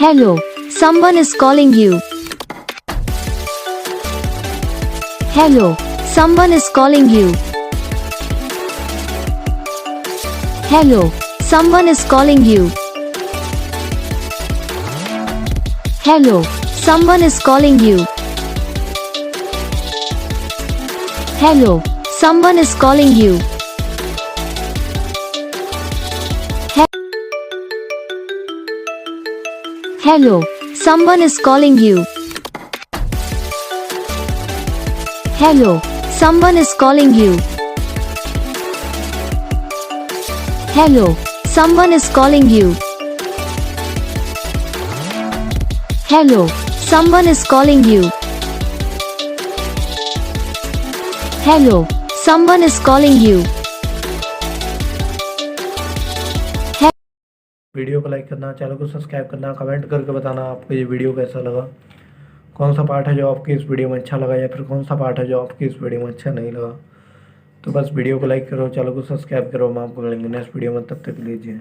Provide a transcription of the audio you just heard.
Hello, someone is calling you. Hello, someone is calling you. Hello, someone is calling you. Hello, someone is calling you. Hello, someone is calling you. Hello, someone is calling you. Hello, someone is calling you. Hello, someone is calling you. Hello, someone is calling you. Hello, someone is calling you. Video को like करना, channel को subscribe करना, comment करके बताना आपको ये video कैसा लगा, कौन सा पार्ट है जो आपकी इस वीडियो में अच्छा लगा या फिर कौन सा पार्ट है जो आपकी इस वीडियो में अच्छा नहीं लगा। तो बस वीडियो को लाइक करो, चैनल को सब्सक्राइब करो। हम आपको मिलेंगे नेक्स्ट वीडियो में, तब तक लीजिए।